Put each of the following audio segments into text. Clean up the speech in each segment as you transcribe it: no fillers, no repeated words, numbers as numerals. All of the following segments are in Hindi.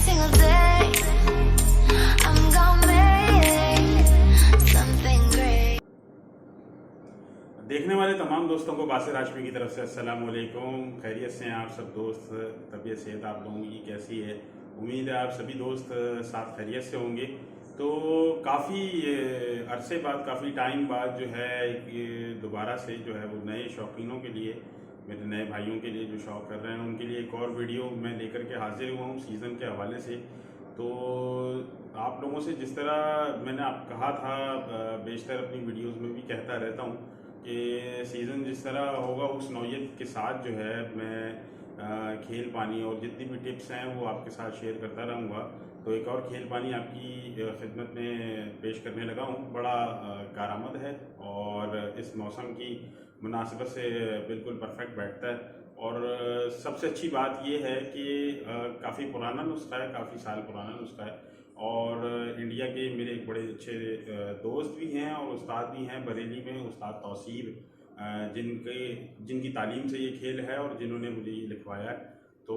single day. I'm gonna make something great. देखने वाले तमाम दोस्तों को बासिर हाशमी की तरफ से अस्सलाम वालेकुम। खैरियत से हैं आप सब दोस्त? तबीयत सेहत आप लोगों की कैसी है? उम्मीद है आप सभी दोस्त साथ खैरियत से होंगे। तो काफ़ी अरसे बाद, काफ़ी टाइम बाद जो है ये दोबारा से जो है वो नए शौकीनों के लिए, मेरे नए भाइयों के लिए जो शौक़ कर रहे हैं उनके लिए एक और वीडियो मैं लेकर के हाजिर हुआ हूँ सीज़न के हवाले से। तो आप लोगों से जिस तरह मैंने आप कहा था, बेशतर अपनी वीडियोज़ में भी कहता रहता हूँ कि सीज़न जिस तरह होगा उस नौयत के साथ जो है मैं खेल पानी और जितनी भी टिप्स हैं वो आपके साथ शेयर करता रहूँगा। तो एक और खेल पानी आपकी खिदमत में पेश करने लगा हूँ। बड़ा कारआमद है और इस मौसम की मुनासिबत से बिल्कुल परफेक्ट बैठता है। और सबसे अच्छी बात यह है कि काफ़ी पुराना नुस्खा है, काफ़ी साल पुराना नुस्खा है। और इंडिया के मेरे एक बड़े अच्छे दोस्त भी हैं और उस्ताद भी हैं बरेली में, उस्ताद तौसीर, जिनकी तालीम से ये खेल है और जिन्होंने मुझे ये लिखवाया है। तो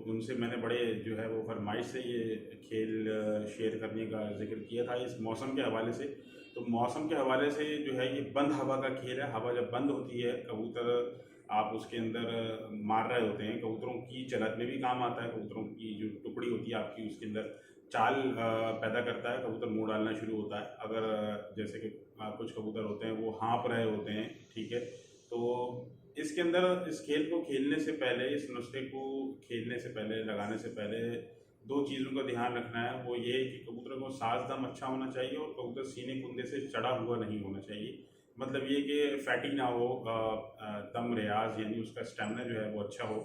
उनसे मैंने बड़े जो है वो फरमाइश से ये खेल शेयर करने का जिक्र किया था इस मौसम के हवाले से। तो मौसम के हवाले से जो है ये बंद हवा का खेल है। हवा जब बंद होती है, कबूतर आप उसके अंदर मार रहे होते हैं, कबूतरों की चलत में भी काम आता है। कबूतरों की जो टुकड़ी होती है आपकी, उसके अंदर चाल पैदा करता है, कबूतर मुँह डालना शुरू होता है। अगर जैसे कि कुछ कबूतर होते हैं वो हाँफ रहे होते हैं, ठीक है। तो इसके अंदर इस खेल को खेलने से पहले, इस नुस्खे को खेलने से पहले, लगाने से पहले दो चीज़ों का ध्यान रखना है। वो ये है कि कबूतर को साज दम अच्छा होना चाहिए और कबूतर सीने कुंदे से चढ़ा हुआ नहीं होना चाहिए। मतलब ये कि फैटी ना हो, दम रियाज यानी उसका स्टेमिना जो है वो अच्छा हो।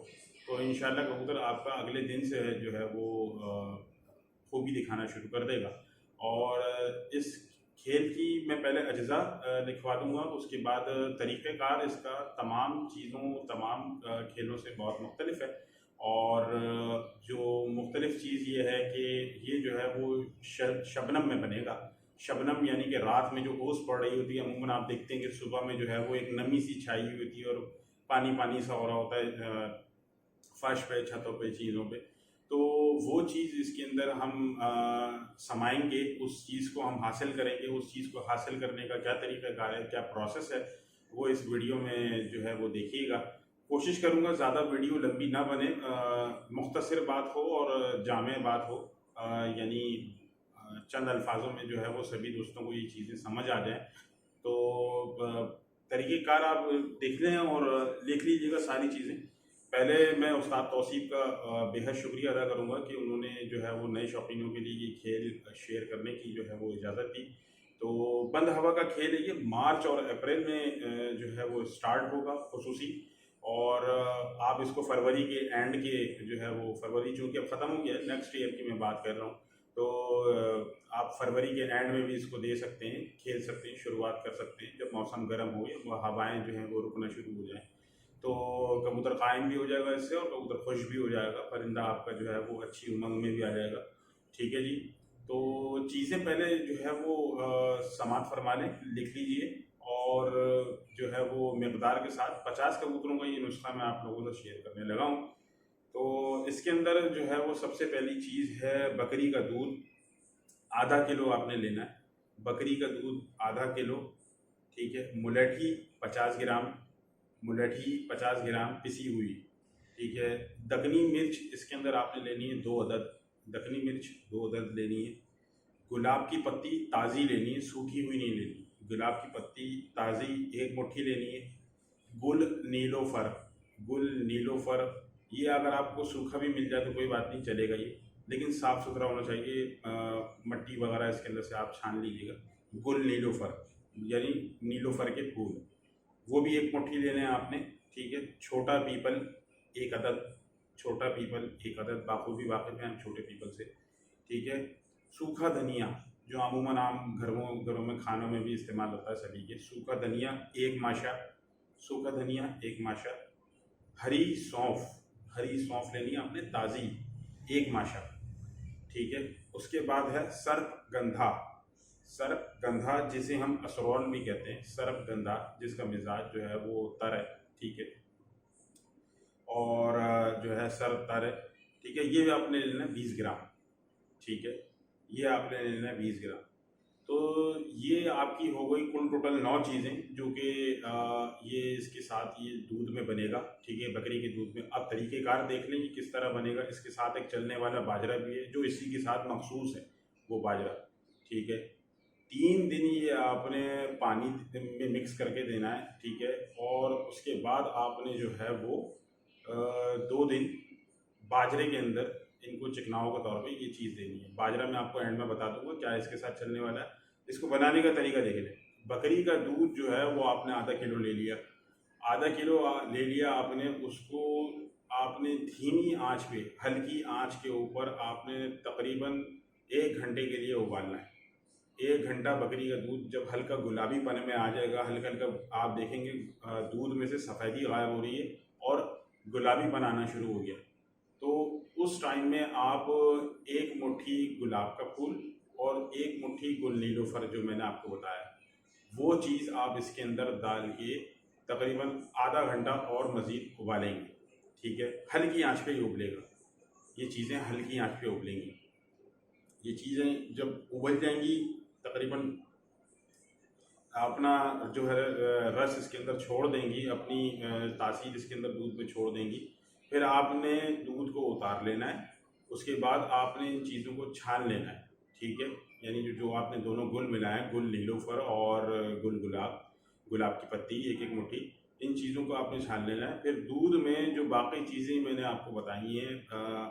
तो इंशाल्लाह कबूतर आपका अगले दिन से जो है वो खूबी दिखाना शुरू कर देगा। और इस खेल की मैं पहले अज्जा लिखवा दूंगा, उसके बाद तरीक़ेकार इसका तमाम चीज़ों, तमाम खेलों से बहुत मुख्तलिफ है। और जो मुख्तलिफ चीज़ ये है कि ये जो है वो शबनम में बनेगा। शबनम यानी कि रात में जो ओस पड़ रही होती है, अमूमन आप देखते हैं कि सुबह में जो है वो एक नमी सी छाई हुई होती है और पानी पानी सा हो रहा होता है फर्श पे, छतों पे, चीज़ों पे। तो वो चीज़ इसके अंदर हम समाएंगे, उस चीज़ को हम हासिल करेंगे। उस चीज़ को हासिल करने का क्या तरीक़ाकार है, क्या प्रोसेस है, वो इस वीडियो में जो है वो देखिएगा। कोशिश करूँगा ज़्यादा वीडियो लंबी ना बने, मुख्तसर बात हो और जामे बात हो, यानी चंद अल्फाजों में जो है वो सभी दोस्तों को ये चीज़ें समझ आ जाएँ। तो तरीक़ेकार आप देख लें और लिख लीजिएगा सारी चीज़ें। पहले मैं उस्ताद तौसीफ का बेहद शुक्रिया अदा करूँगा कि उन्होंने जो है वो नए शौकीनों के लिए ये खेल शेयर करने की जो है वो इजाज़त दी। तो बंद हवा का खेल है ये, मार्च और अप्रैल में जो है वो स्टार्ट होगा खुसूसी। और आप इसको फरवरी के एंड के जो है वो, फरवरी चूँकि अब ख़त्म हो गया है, नेक्स्ट ईयर की मैं बात कर रहा हूँ। तो आप फरवरी के एंड में भी इसको दे सकते हैं, खेल सकते हैं, शुरुआत कर सकते हैं। जब मौसम गर्म हो या वो हवाएँ जो हैं वो रुकना शुरू हो जाएँ, तो कबूतर कायम भी हो जाएगा इससे और कबूतर खुश भी हो जाएगा। परिंदा आपका जो है वो अच्छी उमंग में भी आ जाएगा। ठीक है जी। तो चीज़ें पहले जो है वो समात फरमा लें, लिख लीजिए। और जो है वो मिकदार के साथ 50 कबूतरों का ये नुस्खा मैं आप लोगों से शेयर करने लगा हूँ। तो इसके अंदर जो है वो सबसे पहली चीज़ है बकरी का दूध। आधा किलो आपने लेना है, बकरी का दूध आधा किलो, ठीक है। मुलेठी 50 ग्राम, मुलेठी 50 ग्राम पिसी हुई, ठीक है। दकनी मिर्च इसके अंदर आपने लेनी है 2 अदद, दकनी मिर्च 2 अदद लेनी है। गुलाब की पत्ती ताज़ी लेनी है, सूखी हुई नहीं लेनी। गुलाब की पत्ती ताज़ी 1 मुट्ठी लेनी है। गुल नीलोफर, गुल नीलोफर ये अगर आपको सूखा भी मिल जाए तो कोई बात नहीं, चलेगा ये, लेकिन साफ़ सुथरा होना चाहिए। मट्टी वगैरह इसके अंदर से आप छान लीजिएगा। गुल नीलोफर यानी नीलोफर के फूल, वो भी 1 मुट्ठी लेने हैं आपने, ठीक है। छोटा पीपल 1 अदद, छोटा पीपल 1 अदद, बाखूबी वाकिफ़ हैं हम छोटे पीपल से, ठीक है। सूखा धनिया जो अमूमन आम घरों में खानों में भी इस्तेमाल होता है सभी के, सूखा धनिया 1 माशा, सूखा धनिया 1 माशा। हरी सौंफ, हरी सौंफ लेनी है आपने ताज़ी 1 माशा, ठीक है। उसके बाद है सर्पगंधा, सर्पगंधा जिसे हम असरोन भी कहते हैं, सर्पगंधा जिसका मिजाज जो है वो तर है, ठीक है। और जो है सर तर है ठीक है। ये आपने लेना है 20 ग्राम, ठीक है। ये आपने लेना है 20 ग्राम। तो ये आपकी हो गई कुल टोटल 9 चीज़ें जो कि ये इसके साथ ये दूध में बनेगा, ठीक है, बकरी के दूध में। अब तरीक़ेकार देख लें कि किस तरह बनेगा। इसके साथ एक चलने वाला बाजरा भी है जो इसी के साथ मखसूस है, वो बाजरा, ठीक है। 3 दिन ये आपने पानी में मिक्स करके देना है, ठीक है। और उसके बाद आपने जो है वो 2 दिन बाजरे के अंदर इनको चिकनाओं के तौर पे ये चीज़ देनी है। बाजरा मैं आपको एंड में बता दूंगा क्या इसके साथ चलने वाला है। इसको बनाने का तरीका देख लें। बकरी का दूध जो है वो आपने आधा किलो ले लिया, आधा किलो ले लिया आपने। उसको आपने धीमी आंच पे, हल्की आंच के ऊपर आपने तकरीबन 1 घंटे के लिए उबालना है। 1 घंटा बकरी का दूध जब हल्का गुलाबीपन में आ जाएगा, हल्का हल्का आप देखेंगे दूध में से सफ़ेदी गायब हो रही है और गुलाबीपन आना शुरू हो गया, तो उस टाइम में आप 1 मुट्ठी गुलाब का फूल और 1 मुट्ठी गुल नीलोफर जो मैंने आपको बताया, वो चीज़ आप इसके अंदर डाल के तकरीबन आधा घंटा और मज़ीद उबालेंगे, ठीक है। हल्की आंच पे ही उबलेगा, ये चीज़ें हल्की आंच पे उबलेंगी। ये चीज़ें जब उबल जाएंगी तकरीबन अपना जो है रस इसके अंदर छोड़ देंगी, अपनी तासीर इसके अंदर दूध में छोड़ देंगी। फिर आपने दूध को उतार लेना है। उसके बाद आपने इन चीज़ों को छान लेना है, ठीक है। यानी जो आपने दोनों गुल मिलाए हैं, गुल नीलोफर और गुलाब की पत्ती 1-1 मुट्ठी, इन चीज़ों को आपने छान लेना है। फिर दूध में जो बाकी चीज़ें मैंने आपको बताई हैं,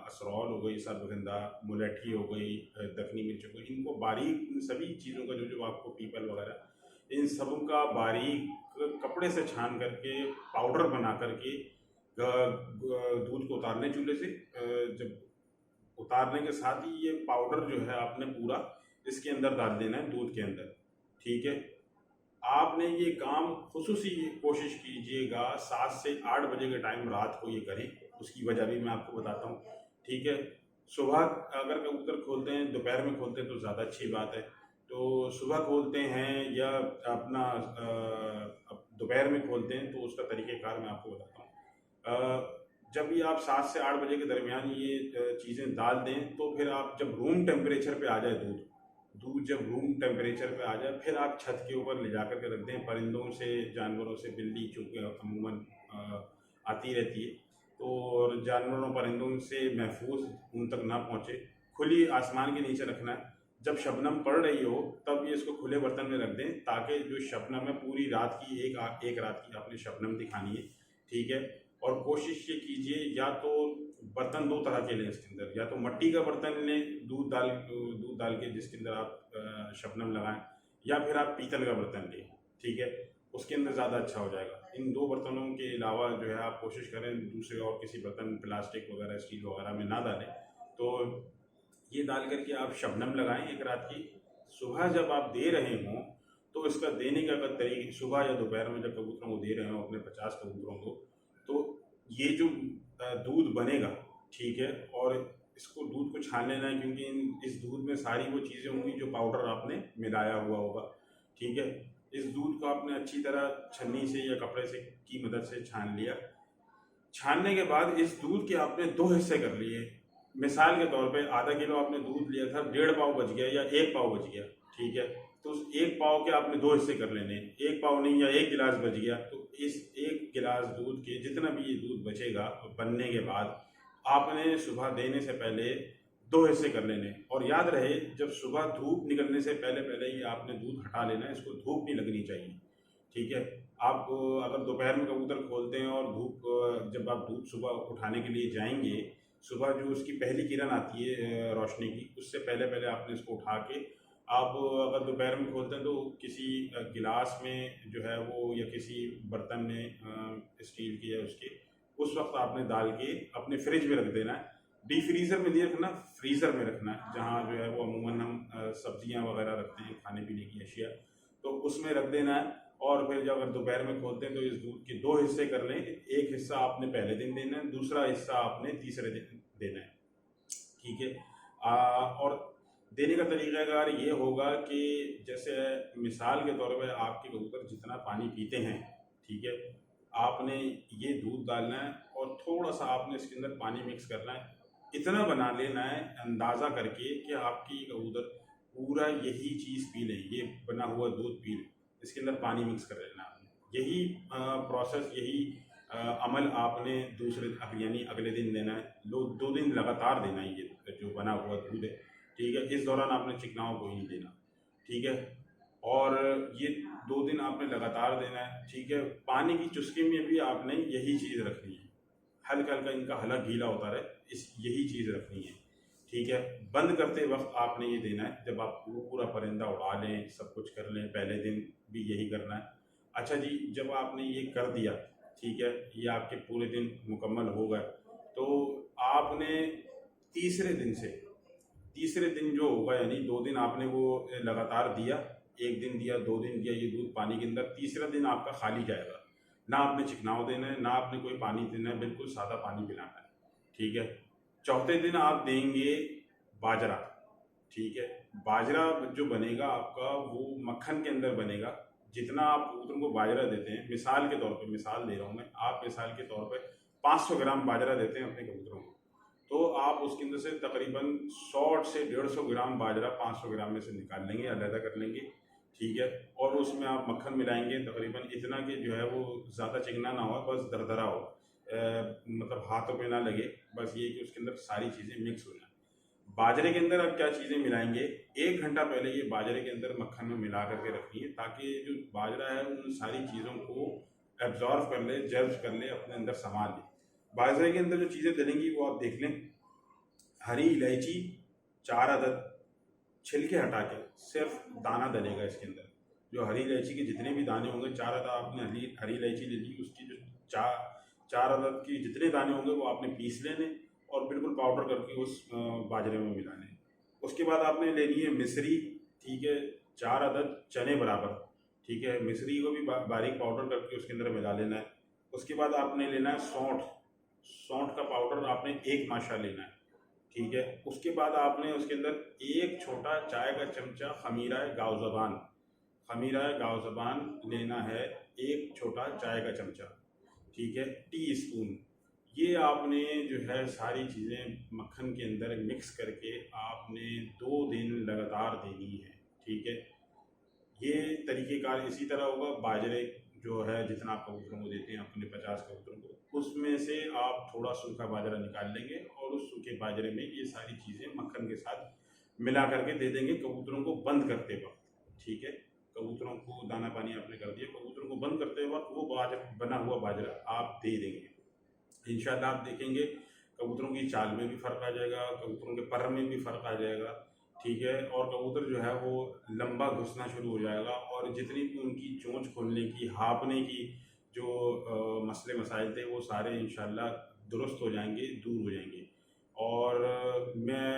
असरौल हो गई, सर्वगंधा, मुलट्ठी हो गई, दखनी मिर्च हो गई, इनको बारीक, इन सभी चीज़ों का जो आपको पीपल वगैरह, इन सब का बारीक कपड़े से छान करके पाउडर बना करके दूध को उतारने चूल्हे से। जब उतारने के साथ ही ये पाउडर जो है आपने पूरा इसके अंदर डाल देना है दूध के अंदर, ठीक है। आपने ये काम खुसूसी कोशिश कीजिएगा 7 से 8 बजे के टाइम रात को ये करें। उसकी वजह भी मैं आपको बताता हूँ, ठीक है। सुबह अगर कबूतर खोलते हैं, दोपहर में खोलते हैं तो ज़्यादा अच्छी बात है। तो सुबह खोलते हैं या अपना दोपहर में खोलते हैं, तो उसका तरीक़ेकार मैं आपको बताता हूँ। जब भी आप 7 से 8 बजे के दरमियान ये चीज़ें डाल दें, तो फिर आप जब रूम टेम्परेचर पे आ जाए दूध जब रूम टेम्परेचर पे आ जाए, फिर आप छत के ऊपर ले जा कर के रख दें। परिंदों से, जानवरों से, बिल्ली चूँकि अमूमन आती रहती है, तो और जानवरों परिंदों से महफूज उन तक ना पहुँचे। खुली आसमान के नीचे रखना है। जब शबनम पड़ रही हो तब ये इसको खुले बर्तन में रख दें, ताकि जो शबनम है पूरी रात की, एक रात की आपने शबनम दिखानी है, ठीक है। और कोशिश ये कीजिए, या तो बर्तन 2 तरह के लें इसके अंदर, या तो मिट्टी का बर्तन लें दूध डाल के जिसके अंदर आप शबनम लगाएं, या फिर आप पीतल का बर्तन लें, ठीक है। उसके अंदर ज़्यादा अच्छा हो जाएगा। इन 2 बर्तनों के अलावा जो है आप कोशिश करें दूसरे और किसी बर्तन, प्लास्टिक वगैरह, स्टील वगैरह में ना डालें। तो ये डाल करके आप शबनम लगाएं 1 रात की। सुबह जब आप दे रहे हों तो इसका देने का अगर तरीका, सुबह या दोपहर में जब कबूतरों को दे रहे हो अपने 50 कबूतरों को, तो ये जो दूध बनेगा, ठीक है, और इसको दूध को छान लेना है, क्योंकि इस दूध में सारी वो चीज़ें होंगी जो पाउडर आपने मिलाया हुआ होगा, ठीक है। इस दूध को आपने अच्छी तरह छन्नी से या कपड़े से की मदद से छान लिया। छानने के बाद इस दूध के आपने 2 हिस्से कर लिए। मिसाल के तौर पे आधा किलो आपने दूध लिया था, 1.5 पाव बच गया या 1 पाव बच गया, ठीक है। तो उस 1 पाव के आपने 2 हिस्से कर लेने। 1 पाव नहीं, या 1 गिलास बच गया, तो इस 1 गिलास दूध के जितना भी ये दूध बचेगा बनने के बाद, आपने सुबह देने से पहले 2 हिस्से कर लेने। और याद रहे, जब सुबह धूप निकलने से पहले पहले ही आपने दूध हटा लेना है, इसको धूप नहीं लगनी चाहिए, ठीक है। आप अगर दोपहर में कबूतर खोलते हैं और जब आप दूध सुबह उठाने के लिए जाएंगे, सुबह जो उसकी पहली किरण आती है रोशनी की, उससे पहले पहले आपने इसको उठा के, आप अगर दोपहर में खोलते हैं तो किसी गिलास में जो है वो, या किसी बर्तन में स्टील की या उसके, उस वक्त आपने डाल के अपने फ्रिज में रख देना है। डीप फ्रीज़र में नहीं रखना, फ्रीज़र में रखना है, जहाँ जो है वो अमूमन हम सब्जियाँ वगैरह रखते हैं, खाने पीने की अशिया, तो उसमें रख देना है। और फिर जब अगर दोपहर में खोलते हैं तो इस दूध के 2 हिस्से कर लें। 1 हिस्सा आपने पहले दिन देना है, दूसरा हिस्सा आपने तीसरे दिन देना है, ठीक है। और देने का तरीक़ाकार ये होगा कि जैसे मिसाल के तौर पे आपके कबूतर जितना पानी पीते हैं, ठीक है, आपने ये दूध डालना है और थोड़ा सा आपने इसके अंदर पानी मिक्स करना है। इतना बना लेना है अंदाज़ा करके कि आपकी कबूतर पूरा यही चीज़ पी लें, ये बना हुआ दूध पी लें। इसके अंदर पानी मिक्स कर लेना आपने। यही प्रोसेस, यही अमल आपने यानी अगले दिन देना है। 2 दिन लगातार देना है ये जो बना हुआ दूध है, ठीक है। इस दौरान आपने चिकनाव को ही नहीं देना, ठीक है। और ये 2 दिन आपने लगातार देना है, ठीक है। पानी की चुस्की में भी आपने यही चीज़ रखनी है, हल्का हल्का इनका हलक गीला होता रहे, यही चीज़ रखनी है, ठीक है। बंद करते वक्त आपने ये देना है, जब आप पूरा परिंदा उड़ा लें, सब कुछ कर लें, पहले दिन भी यही करना है। अच्छा जी, जब आपने ये कर दिया, ठीक है, ये आपके पूरे दिन मुकम्मल हो गए, तो आपने तीसरे दिन जो होगा, यानी 2 दिन आपने वो लगातार दिया, 1 दिन दिया, 2 दिन दिया ये दूध पानी के अंदर, तीसरा दिन आपका खाली जाएगा। ना आपने चिकनाव देना है, ना आपने कोई पानी देना है, बिल्कुल सादा पानी पिलाना है, ठीक है। चौथे दिन आप देंगे बाजरा, ठीक है। बाजरा जो बनेगा आपका, वो मक्खन के अंदर बनेगा। जितना आप कबूतरों को बाजरा देते हैं, मिसाल के तौर पे मिसाल दे रहा हूँ मैं, आप मिसाल के तौर पे 500 ग्राम बाजरा देते हैं अपने कबूतरों को, तो आप उसके अंदर से तकरीबन 100 से 150 ग्राम बाजरा 500 ग्राम में से निकाल लेंगे, अलग कर लेंगे, ठीक है। और उसमें आप मक्खन मिलाएंगे तकरीबन इतना कि जो है वो ज़्यादा चिकना ना हो, बस दरदरा हो, मतलब हाथों पे ना लगे, बस ये कि उसके अंदर सारी चीज़ें मिक्स हो जाए। बाजरे के अंदर आप क्या चीज़ें मिलाएंगे, 1 घंटा पहले ये बाजरे के अंदर मक्खन में मिला करके रखनी है, ताकि जो बाजरा है उन सारी चीज़ों को एब्जॉर्व कर ले, जर्ब कर ले, अपने अंदर संभाल ले। बाजरे के अंदर जो चीज़ें डलेंगी वो आप देख लें। हरी इलायची 4 अदद, छिलके हटा के सिर्फ दाना डलेगा इसके अंदर। जो हरी इलायची के जितने भी दाने होंगे, 4 अदद आपने हरी इलायची ले ली, उसकी जो 4 अदद की जितने दाने होंगे वो आपने पीस लेने और बिल्कुल पाउडर करके उस बाजरे में मिला लें। उसके बाद आपने लेनी है मिश्री, ठीक है, 4 अदद चने बराबर, ठीक है। मिश्री को भी बारीक पाउडर करके उसके अंदर मिला लेना है। उसके बाद आपने लेना है सौंठ का पाउडर आपने 1 माशा लेना है, ठीक है। उसके बाद आपने उसके अंदर 1 छोटा चाय का चमचा खमीरा गाँव ज़बान लेना है, 1 छोटा चाय का चमचा, ठीक है, टी स्पून। ये आपने जो है सारी चीज़ें मक्खन के अंदर मिक्स करके आपने 2 दिन लगातार देनी है, ठीक है। ये तरीक़ेकार इसी तरह होगा। बाजरे जो है जितना आप कबूतरों को देते हैं अपने 50 कबूतरों को, उसमें से आप थोड़ा सूखा बाजरा निकाल लेंगे और उस सूखे बाजरे में ये सारी चीज़ें मक्खन के साथ मिला करके दे देंगे कबूतरों को बंद करते वक्त, ठीक है। कबूतरों को दाना पानी आपने कर दिया, कबूतरों को बंद करते वक्त वो बना हुआ बाजरा आप दे देंगे। इंशाल्लाह आप देखेंगे कबूतरों की चाल में भी फ़र्क आ जाएगा, कबूतरों के पर में भी फ़र्क आ जाएगा, ठीक है। और कबूतर जो है वो लंबा घुसना शुरू हो जाएगा और जितनी भी उनकी चोंच खोलने की, हाँफने की जो मसले मसाइल थे वो सारे इंशाल्लाह दुरुस्त हो जाएंगे, दूर हो जाएंगे। और मैं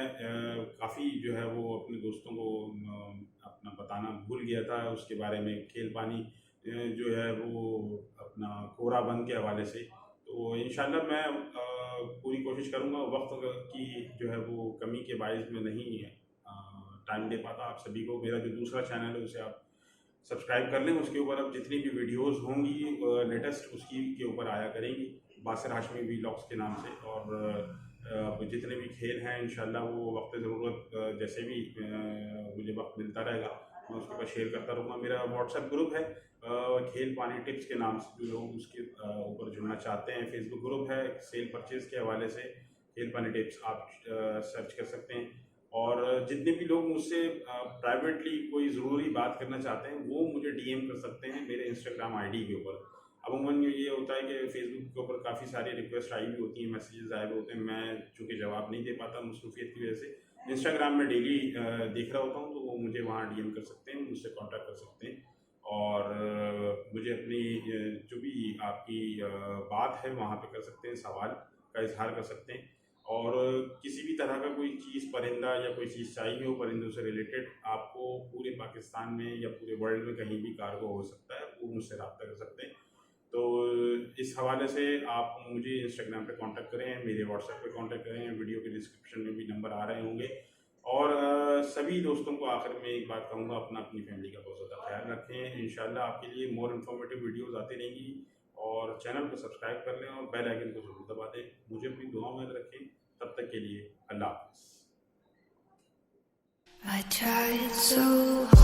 काफ़ी जो है वो अपने दोस्तों को अपना बताना भूल गया था उसके बारे में, खेल पानी जो है वो अपना कोरा बंद के हवाले से। तो इंशाल्लाह मैं पूरी कोशिश करूँगा, वक्त की जो है वो कमी के बायस में नहीं है टाइम दे पाता आप सभी को। मेरा जो दूसरा चैनल है उसे आप सब्सक्राइब कर लें, उसके ऊपर अब जितनी भी वीडियोस होंगी लेटेस्ट उसकी के ऊपर आया करेंगी, बासिर हाशमी व्लॉग्स के नाम से। और जितने भी खेल हैं इंशाल्लाह वो वक्त ज़रूरत जैसे भी मुझे वक्त मिलता रहेगा मैं उसके ऊपर शेयर करता रहूँगा। मेरा व्हाट्सएप ग्रुप है खेल पानी टिप्स के नाम से, जो लोग उसके ऊपर जुड़ना चाहते हैं। फेसबुक ग्रुप है सेल परचेज़ के हवाले से, खेल पानी टिप्स आप सर्च कर सकते हैं। और जितने भी लोग मुझसे प्राइवेटली कोई ज़रूरी बात करना चाहते हैं वो मुझे डीएम कर सकते हैं मेरे इंस्टाग्राम आईडी के ऊपर। अमूमन ये होता है कि फेसबुक के ऊपर काफ़ी सारी रिक्वेस्ट आई हुई होती हैं, मैसेजेस आए हुए होते हैं, मैं चूँकि जवाब नहीं दे पाता मसरूफियत की वजह से। इंस्टाग्राम में डेली देख रहा होता हूँ, तो वो मुझे वहाँ डीएम कर सकते हैं, मुझसे कॉन्टैक्ट कर सकते हैं। और मुझे अपनी जो भी आपकी बात है वहाँ पे कर सकते हैं, सवाल का इजहार कर सकते हैं। और किसी भी तरह का कोई चीज़ परिंदा या कोई चीज़ चाहिए हो परिंदों से रिलेटेड, आपको पूरे पाकिस्तान में या पूरे वर्ल्ड में कहीं भी कार्गो हो सकता है, वो मुझसे रब्ता कर सकते हैं। तो इस हवाले से आप मुझे इंस्टाग्राम पे कांटेक्ट करें, मेरे व्हाट्सएप पे कांटेक्ट करें, वीडियो के डिस्क्रिप्शन में भी नंबर आ रहे होंगे। और सभी दोस्तों को आखिर में एक बात कहूँगा, अपनी फैमिली का बहुत ज़्यादा ख्याल रखें। इंशाल्लाह आपके लिए मोर इन्फॉर्मेटिव वीडियोज़ आती रहेंगी। और चैनल को सब्सक्राइब कर लें और बेल आइकन को ज़रूर दबा दें। मुझे अपनी दुआओं में रखें। तब तक के लिए अल्लाह हाफ़िज़। I tried so